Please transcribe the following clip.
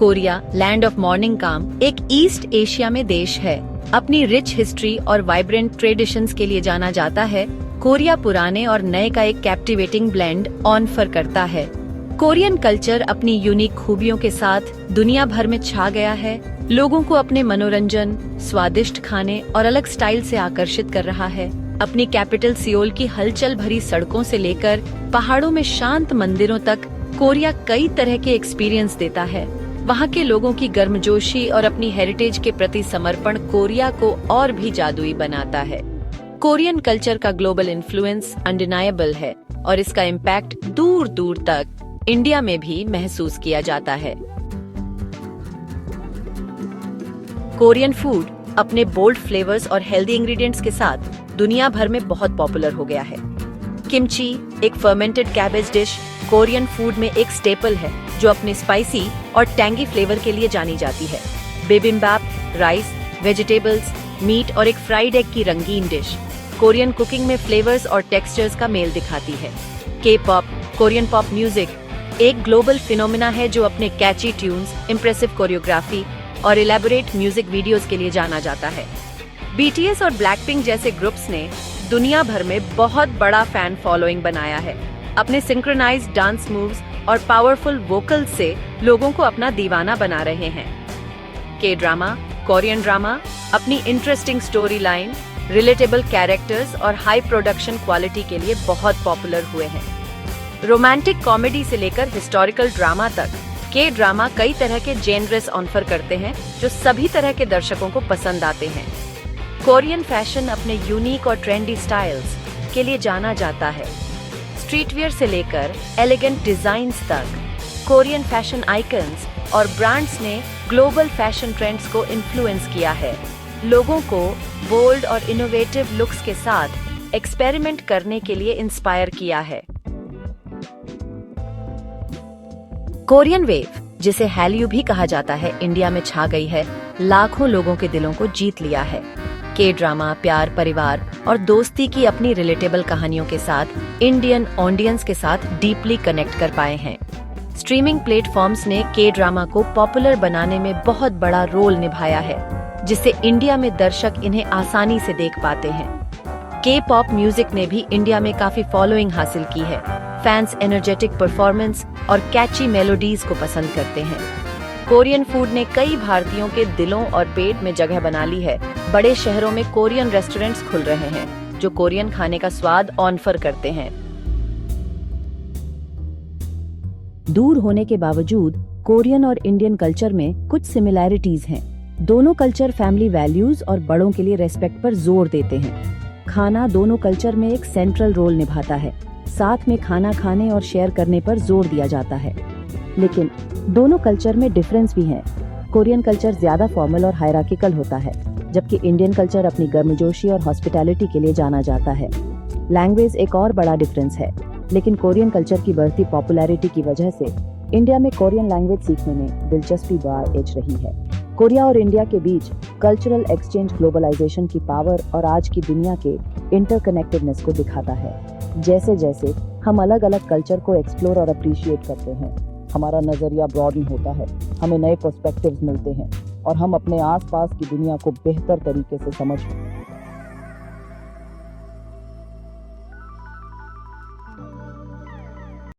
Korea, land of morning काम, एक east Asia में देश है। अपनी रिच हिस्ट्री और वाइब्रेंट ट्रेडिशंस के लिए जाना जाता है। कोरिया पुराने और नए का एक कैप्टिवेटिंग ब्लेंड ऑफर करता है। कोरियन कल्चर अपनी यूनिक खूबियों के साथ दुनिया भर में छा गया है। लोगों को अपने मनोरंजन, स्वादिष्ट खाने और अलग स्टाइल से आकर्षित कर रहा है। अपनी कैपिटल सियोल की हलचल भरी सड़कों से लेकर पहाड़ों में शांत मंदिरों तक कोरिया कई तरह के एक्सपीरियंस देता है। वहाँ के लोगों की गर्मजोशी और अपनी हेरिटेज के प्रति समर्पण कोरिया को और भी जादुई बनाता है। कोरियन कल्चर का ग्लोबल इन्फ्लुएंस अनडिनायबल है और इसका इम्पैक्ट दूर दूर तक इंडिया में भी महसूस किया जाता है। कोरियन फूड अपने बोल्ड फ्लेवर्स और हेल्दी इंग्रेडिएंट्स के साथ दुनिया भर में बहुत पॉपुलर हो गया है। किमची, एक fermented cabbage dish, Korean food में एक स्टेपल है जो अपने स्पाइसी और टैंगी फ्लेवर के लिए जानी जाती है। बिबिम्बाप, राइस, वेजिटेबल्स, मीट और एक फ्राइड एग की रंगीन डिश कोरियन कुकिंग में फ्लेवर्स और टेक्सचर्स का मेल दिखाती है। के पॉप, कोरियन पॉप म्यूजिक, एक ग्लोबल फिनोमिना है जो अपने कैची ट्यून्स, इम्प्रेसिव कोरियोग्राफी और इलैबोरेट म्यूजिक वीडियोस के लिए जाना जाता है। बीटीएस और ब्लैकपिंक जैसे ग्रुप्स ने दुनिया भर में बहुत बड़ा फैन फॉलोइंग बनाया है। अपने सिंक्रोनाइज्ड डांस मूव्स और पावरफुल वोकल्स से लोगों को अपना दीवाना बना रहे हैं। के ड्रामा, कोरियन ड्रामा अपनी interesting story line, relatable characters और हाई प्रोडक्शन क्वालिटी के लिए बहुत पॉपुलर हुए हैं। रोमांटिक कॉमेडी से लेकर हिस्टोरिकल ड्रामा तक के ड्रामा कई तरह के जेनरस ऑफर करते हैं जो सभी तरह के दर्शकों को पसंद आते हैं। कोरियन फैशन अपने यूनिक और ट्रेंडी स्टाइल्स के लिए जाना जाता है। स्ट्रीटवियर से लेकर एलिगेंट डिजाइन्स तक कोरियन फैशन आइकन्स और ब्रांड्स ने ग्लोबल फैशन ट्रेंड्स को इन्फ्लुएंस किया है। लोगों को बोल्ड और इनोवेटिव लुक्स के साथ एक्सपेरिमेंट करने के लिए इंस्पायर किया है। कोरियन वेव, जिसे हैल्यू भी कहा जाता है, इंडिया में छा गई है। लाखों लोगों के दिलों को जीत लिया है। के ड्रामा प्यार, परिवार और दोस्ती की अपनी रिलेटेबल कहानियों के साथ इंडियन ऑडियंस के साथ डीपली कनेक्ट कर पाए हैं। स्ट्रीमिंग प्लेटफॉर्म्स ने के ड्रामा को पॉपुलर बनाने में बहुत बड़ा रोल निभाया है, जिससे इंडिया में दर्शक इन्हें आसानी से देख पाते हैं। के पॉप म्यूजिक ने भी इंडिया में काफी फॉलोइंग हासिल की है। फैंस एनर्जेटिक परफॉर्मेंस और कैची मेलोडीज को पसंद करते हैं। कोरियन फूड ने कई भारतीयों के दिलों और पेट में जगह बना ली है। बड़े शहरों में कोरियन रेस्टोरेंट्स खुल रहे हैं जो कोरियन खाने का स्वाद ऑफर करते हैं। दूर होने के बावजूद कोरियन और इंडियन कल्चर में कुछ सिमिलैरिटीज हैं। दोनों कल्चर फैमिली वैल्यूज और बड़ों के लिए रेस्पेक्ट पर जोर देते हैं। खाना दोनों कल्चर में एक सेंट्रल रोल निभाता है। साथ में खाना खाने और शेयर करने पर जोर दिया जाता है। लेकिन दोनों कल्चर में डिफरेंस भी है। कोरियन कल्चर ज्यादा फॉर्मल और हायरार्किकल होता है, जबकि इंडियन कल्चर अपनी गर्मजोशी और हॉस्पिटैलिटी के लिए जाना जाता है। लैंग्वेज एक और बड़ा डिफरेंस है, लेकिन कोरियन कल्चर की बढ़ती पॉपुलैरिटी की वजह से इंडिया में कोरियन लैंग्वेज सीखने में दिलचस्पी बढ़ रही है। कोरिया और इंडिया के बीच कल्चरल एक्सचेंज ग्लोबलाइजेशन की पावर और आज की दुनिया के इंटरकनेक्टेडनेस को दिखाता है। जैसे जैसे हम अलग अलग कल्चर को एक्सप्लोर और अप्रिशिएट करते हैं, हमारा नजरिया ब्रॉडन होता है, हमें नए पर्सपेक्टिव्स मिलते हैं और हम अपने आसपास की दुनिया को बेहतर तरीके से समझ